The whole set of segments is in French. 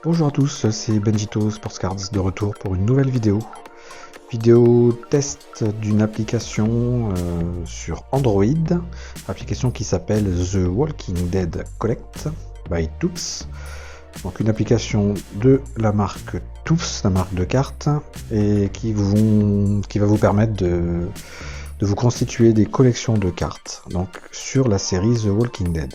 Bonjour à tous, c'est Benjito Sportscards de retour pour une nouvelle vidéo. Vidéo test d'une application sur Android, application qui s'appelle The Walking Dead Collect by Toops. Donc une application de la marque Toops, la marque de cartes, et qui va vous permettre de vous constituer des collections de cartes donc sur la série The Walking Dead.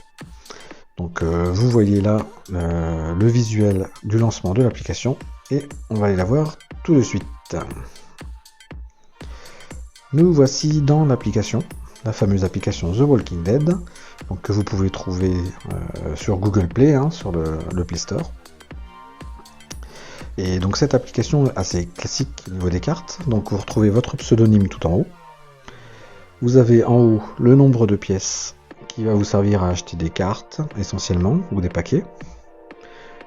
Donc vous voyez là le visuel du lancement de l'application et on va aller la voir tout de suite. Nous voici dans l'application, la fameuse application The Walking Dead, donc, que vous pouvez trouver sur Google Play, sur le Play Store. Et donc cette application est assez classique au niveau des cartes, donc vous retrouvez votre pseudonyme tout en haut. Vous avez en haut le nombre de pièces qui va vous servir à acheter des cartes essentiellement ou des paquets.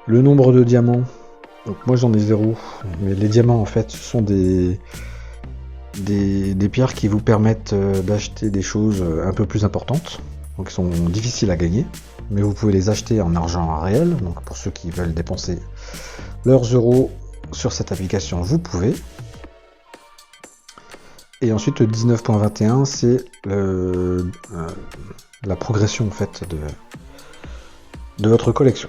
Le nombre de diamants, donc moi j'en ai 0, mais les diamants en fait ce sont des pierres qui vous permettent d'acheter des choses un peu plus importantes, donc ils sont difficiles à gagner, mais vous pouvez les acheter en argent réel, donc pour ceux qui veulent dépenser leurs euros sur cette application vous pouvez. Et ensuite le 19.21 c'est la progression en fait de votre collection.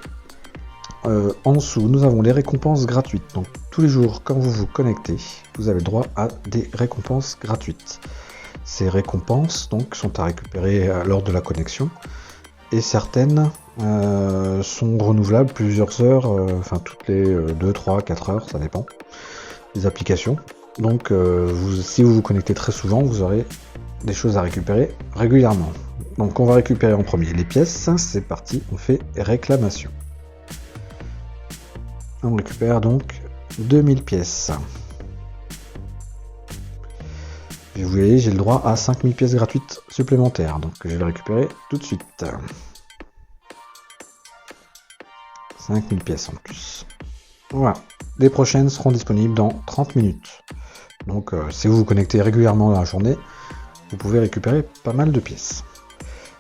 En dessous nous avons les récompenses gratuites, donc tous les jours quand vous vous connectez vous avez le droit à des récompenses gratuites. Ces récompenses donc sont à récupérer lors de la connexion et certaines sont renouvelables plusieurs heures, enfin toutes les 2, 3, 4 heures, ça dépend des applications. Donc si vous vous connectez très souvent, vous aurez des choses à récupérer régulièrement. Donc on va récupérer en premier les pièces, c'est parti, on fait réclamation. On récupère donc 2000 pièces. Et vous voyez, j'ai le droit à 5000 pièces gratuites supplémentaires, donc je vais les récupérer tout de suite. 5000 pièces en plus. Voilà, les prochaines seront disponibles dans 30 minutes. Donc si vous vous connectez régulièrement dans la journée, vous pouvez récupérer pas mal de pièces.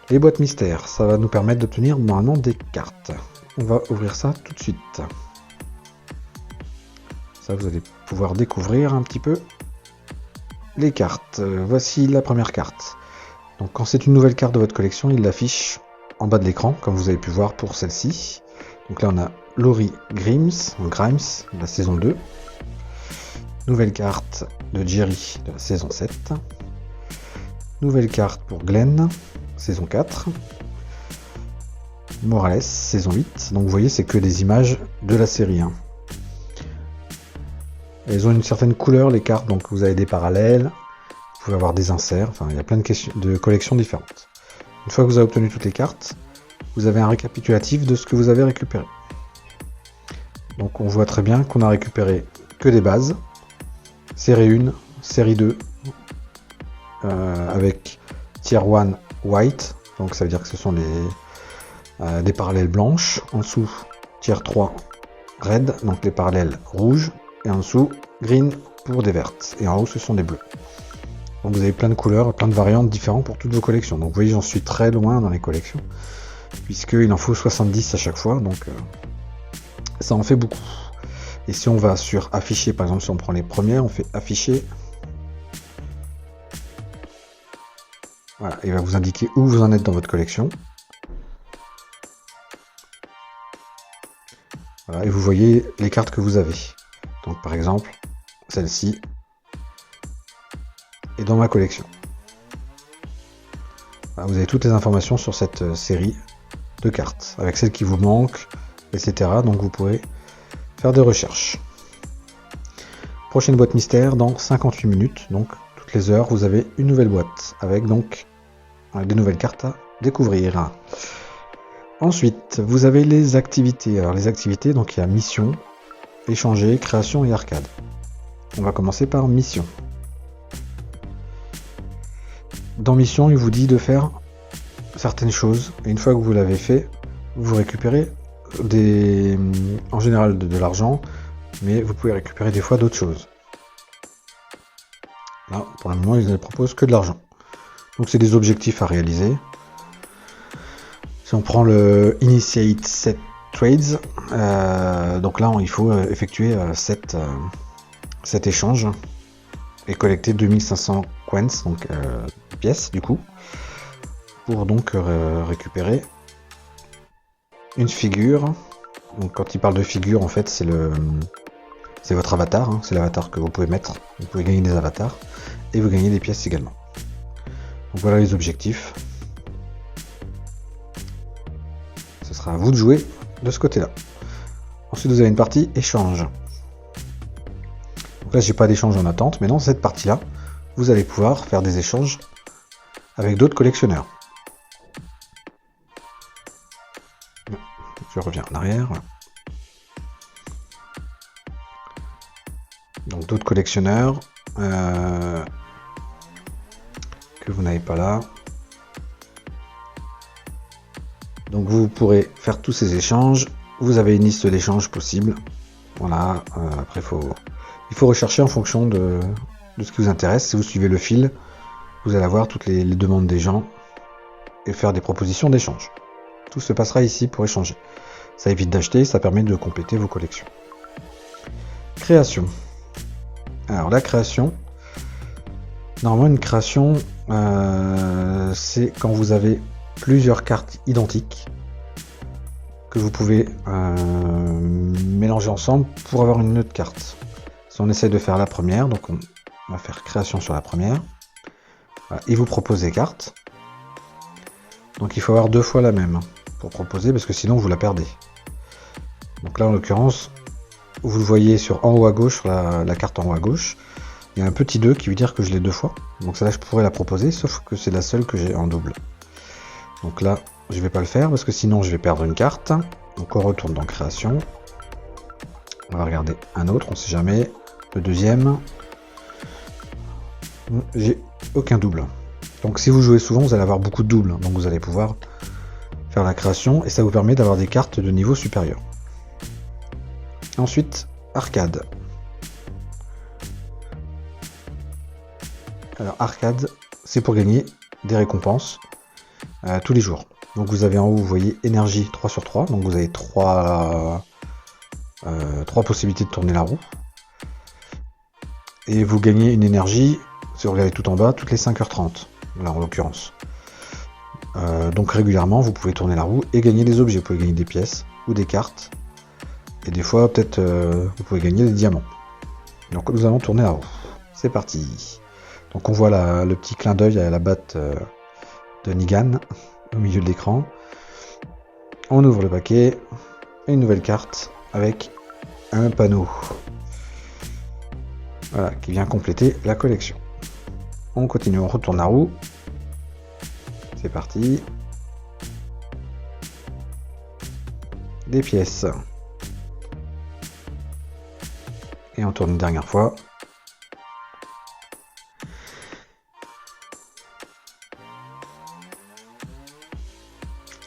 Les boîtes mystères, ça va nous permettre d'obtenir normalement des cartes. On va ouvrir ça tout de suite. Ça, vous allez pouvoir découvrir un petit peu les cartes. Voici la première carte. Donc quand c'est une nouvelle carte de votre collection, il l'affiche en bas de l'écran, comme vous avez pu voir pour celle-ci. Donc là on a Laurie Grimes, de la saison 2. Nouvelle carte de Jerry de la saison 7. Nouvelle carte pour Glenn, saison 4. Morales, saison 8. Donc vous voyez, c'est que des images de la série 1. Elles ont une certaine couleur, les cartes, donc vous avez des parallèles, vous pouvez avoir des inserts, enfin il y a plein de collections différentes. Une fois que vous avez obtenu toutes les cartes, vous avez un récapitulatif de ce que vous avez récupéré. Donc on voit très bien qu'on a récupéré que des bases, série 1, série 2, avec tier 1 white, donc ça veut dire que ce sont des parallèles blanches, en dessous tier 3 red, donc les parallèles rouges, et en dessous green pour des vertes, et en haut ce sont des bleus. Donc vous avez plein de couleurs, plein de variantes différentes pour toutes vos collections. Donc vous voyez, j'en suis très loin dans les collections, puisqu'il en faut 70 à chaque fois, donc ça en fait beaucoup. Et si on va sur afficher, par exemple si on prend les premières, on fait afficher. Voilà, il va vous indiquer où vous en êtes dans votre collection. Voilà, et vous voyez les cartes que vous avez. Donc par exemple, celle-ci est dans ma collection. Voilà, vous avez toutes les informations sur cette série de cartes, avec celles qui vous manquent, etc. Donc vous pourrez faire des recherches. Prochaine boîte mystère dans 58 minutes, donc toutes les heures vous avez une nouvelle boîte, avec donc des nouvelles cartes à découvrir. Ensuite, vous avez les activités. Alors les activités, donc il y a mission, échanger, création et arcade. On va commencer par mission. Dans mission, il vous dit de faire certaines choses, et une fois que vous l'avez fait, vous récupérez en général de l'argent, mais vous pouvez récupérer des fois d'autres choses. Là, pour le moment, ils ne proposent que de l'argent. Donc c'est des objectifs à réaliser. Si on prend le Initiate Set trades. Donc là, il faut effectuer cet échange et collecter 2500 coins, donc pièces du coup, pour donc récupérer une figure. Donc quand il parle de figure, en fait, c'est votre avatar, hein, c'est l'avatar que vous pouvez mettre. Vous pouvez gagner des avatars et vous gagnez des pièces également. Donc voilà les objectifs. Ce sera à vous de jouer de ce côté-là. Ensuite, vous avez une partie échange. Donc là, j'ai pas d'échange en attente, mais dans cette partie-là, vous allez pouvoir faire des échanges avec d'autres collectionneurs. Je reviens en arrière. Donc d'autres collectionneurs que vous n'avez pas là. Donc vous pourrez faire tous ces échanges. Vous avez une liste d'échanges possibles. Voilà. Après, il faut rechercher en fonction de ce qui vous intéresse. Si vous suivez le fil, vous allez avoir toutes les demandes des gens et faire des propositions d'échange. Tout se passera ici pour échanger. Ça évite d'acheter, ça permet de compléter vos collections. Création. Alors la création, normalement une création, c'est quand vous avez plusieurs cartes identiques que vous pouvez mélanger ensemble pour avoir une autre carte. Si on essaie de faire la première, donc on va faire création sur la première, voilà, il vous propose des cartes. Donc il faut avoir deux fois la même pour proposer, parce que sinon vous la perdez. Donc là en l'occurrence, vous le voyez en haut à gauche, sur la carte en haut à gauche, il y a un petit 2 qui veut dire que je l'ai deux fois. Donc celle-là je pourrais la proposer, sauf que c'est la seule que j'ai en double. Donc là je vais pas le faire parce que sinon je vais perdre une carte. Donc on retourne dans création. On va regarder un autre, on sait jamais. Le deuxième. J'ai aucun double. Donc si vous jouez souvent, vous allez avoir beaucoup de doubles. Donc vous allez pouvoir faire la création et ça vous permet d'avoir des cartes de niveau supérieur. Ensuite, arcade. Alors arcade, c'est pour gagner des récompenses tous les jours. Donc vous avez en haut, vous voyez énergie 3 sur 3. Donc vous avez 3 possibilités de tourner la roue. Et vous gagnez une énergie, si vous regardez tout en bas, toutes les 5h30. Là en l'occurrence. Donc régulièrement, vous pouvez tourner la roue et gagner des objets. Vous pouvez gagner des pièces ou des cartes. Et des fois, peut-être, vous pouvez gagner des diamants. Donc nous allons tourner la roue. C'est parti. Donc on voit le petit clin d'œil à la batte de Nigan au milieu de l'écran. On ouvre le paquet. Et une nouvelle carte avec un panneau. Voilà, qui vient compléter la collection. On continue, on retourne la roue. C'est parti. Des pièces. Et on tourne une dernière fois.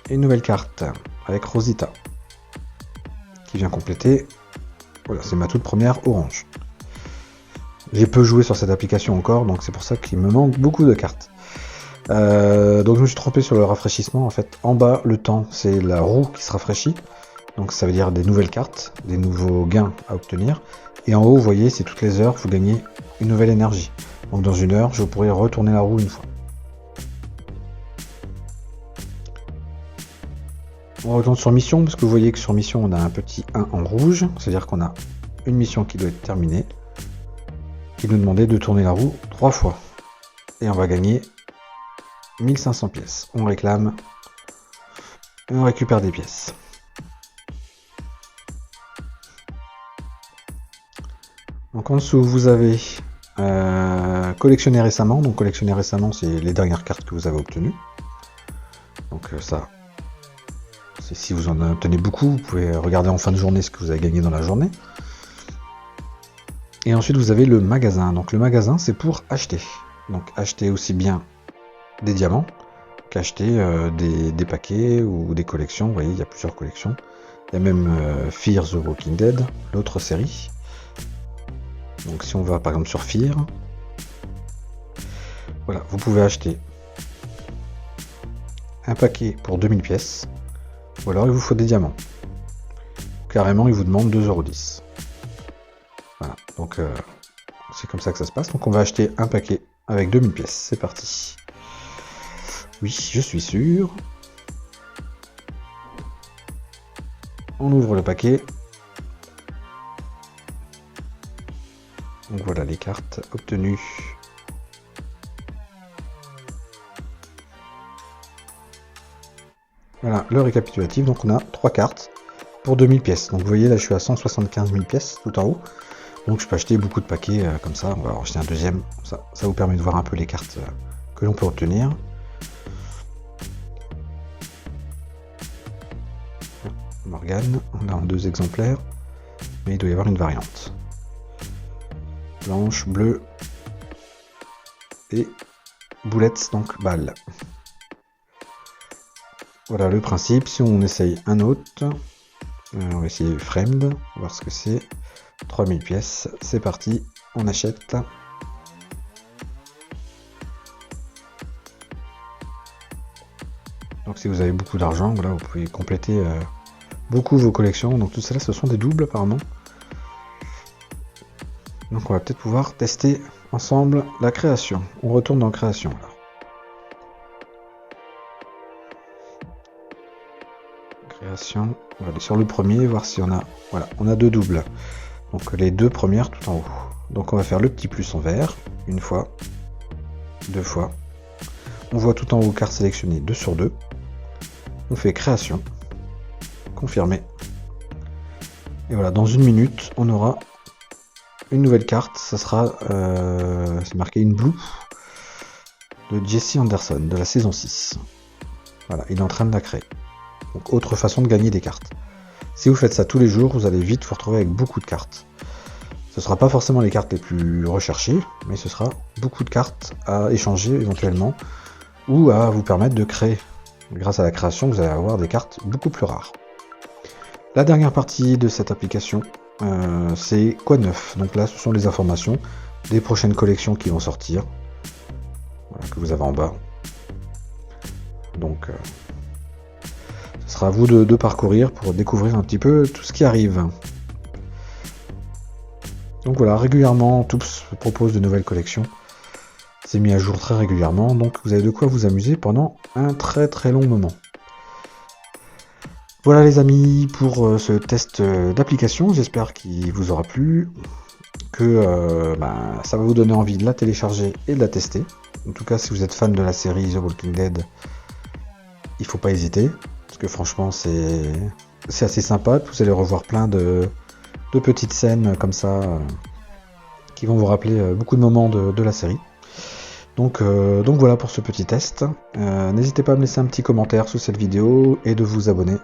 Et une nouvelle carte avec Rosita qui vient compléter. Voilà, c'est ma toute première orange. J'ai peu joué sur cette application encore, donc c'est pour ça qu'il me manque beaucoup de cartes. Donc je me suis trompé sur le rafraîchissement. En fait, en bas, le temps, c'est la roue qui se rafraîchit. Donc ça veut dire des nouvelles cartes, des nouveaux gains à obtenir. Et en haut, vous voyez, c'est toutes les heures, vous gagnez une nouvelle énergie. Donc dans une heure, je pourrai retourner la roue une fois. On retourne sur mission, parce que vous voyez que sur mission, on a un petit 1 en rouge. C'est-à-dire qu'on a une mission qui doit être terminée. Qui nous demandait de tourner la roue 3 fois. Et on va gagner 1500 pièces. On réclame et on récupère des pièces. Donc en dessous, vous avez collectionné récemment. Donc collectionner récemment, c'est les dernières cartes que vous avez obtenues. Donc ça, c'est si vous en obtenez beaucoup, vous pouvez regarder en fin de journée ce que vous avez gagné dans la journée. Et ensuite, vous avez le magasin. Donc le magasin, c'est pour acheter. Donc acheter aussi bien des diamants qu'acheter des paquets ou des collections. Vous voyez, il y a plusieurs collections. Il y a même Fear the Walking Dead, l'autre série. Donc si on va par exemple sur Fear, voilà, vous pouvez acheter un paquet pour 2000 pièces, ou alors il vous faut des diamants. carrément il vous demande 2,10 €. Voilà, donc c'est comme ça que ça se passe. Donc on va acheter un paquet avec 2000 pièces, c'est parti. Oui, je suis sûr. On ouvre le paquet. Donc voilà les cartes obtenues. Voilà le récapitulatif, donc on a 3 cartes pour 2000 pièces. Donc vous voyez là je suis à 175 000 pièces tout en haut. Donc je peux acheter beaucoup de paquets comme ça. On va en acheter un deuxième. Ça vous permet de voir un peu les cartes que l'on peut obtenir. Morgane, on a en 2 exemplaires. Mais il doit y avoir une variante. Blanche, bleue et boulettes, donc balle. Voilà le principe. Si on essaye un autre, on va essayer Framed, voir ce que c'est. 3000 pièces, c'est parti, on achète. Donc si vous avez beaucoup d'argent, voilà, vous pouvez compléter beaucoup vos collections. Donc tout cela, ce sont des doubles apparemment. Donc on va peut-être pouvoir tester ensemble la création. On retourne dans création alors. Création, on va aller sur le premier, voir si on a... Voilà, on a 2 doubles. Donc les 2 premières tout en haut. Donc on va faire le petit plus en vert, une fois, 2 fois. On voit tout en haut carte sélectionnée 2 sur 2. On fait création, confirmer. Et voilà, dans 1 minute, on aura une nouvelle carte. Ça sera, c'est marqué une blue de Jesse Anderson de la saison 6. Voilà, il est en train de la créer. Donc autre façon de gagner des cartes. Si vous faites ça tous les jours, vous allez vite vous retrouver avec beaucoup de cartes. Ce ne sera pas forcément les cartes les plus recherchées, mais ce sera beaucoup de cartes à échanger éventuellement, ou à vous permettre de créer. Grâce à la création, vous allez avoir des cartes beaucoup plus rares. La dernière partie de cette application, c'est quoi de neuf. Donc là, ce sont les informations des prochaines collections qui vont sortir. Voilà, que vous avez en bas. Donc... ce sera à vous de parcourir pour découvrir un petit peu tout ce qui arrive. Donc voilà, régulièrement, Toops propose de nouvelles collections. C'est mis à jour très régulièrement, donc vous avez de quoi vous amuser pendant un très très long moment. Voilà les amis pour ce test d'application, j'espère qu'il vous aura plu, que ça va vous donner envie de la télécharger et de la tester. En tout cas, si vous êtes fan de la série The Walking Dead, il faut pas hésiter. Parce que franchement c'est assez sympa, vous allez revoir plein de petites scènes comme ça qui vont vous rappeler beaucoup de moments de la série. Donc voilà pour ce petit test. N'hésitez pas à me laisser un petit commentaire sous cette vidéo et de vous abonner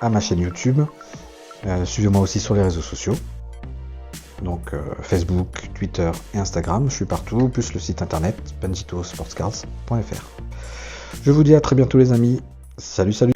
à ma chaîne YouTube. Suivez-moi aussi sur les réseaux sociaux. Donc Facebook, Twitter et Instagram, je suis partout, plus le site internet benjitosportscards.fr. Je vous dis à très bientôt les amis. Salut, salut!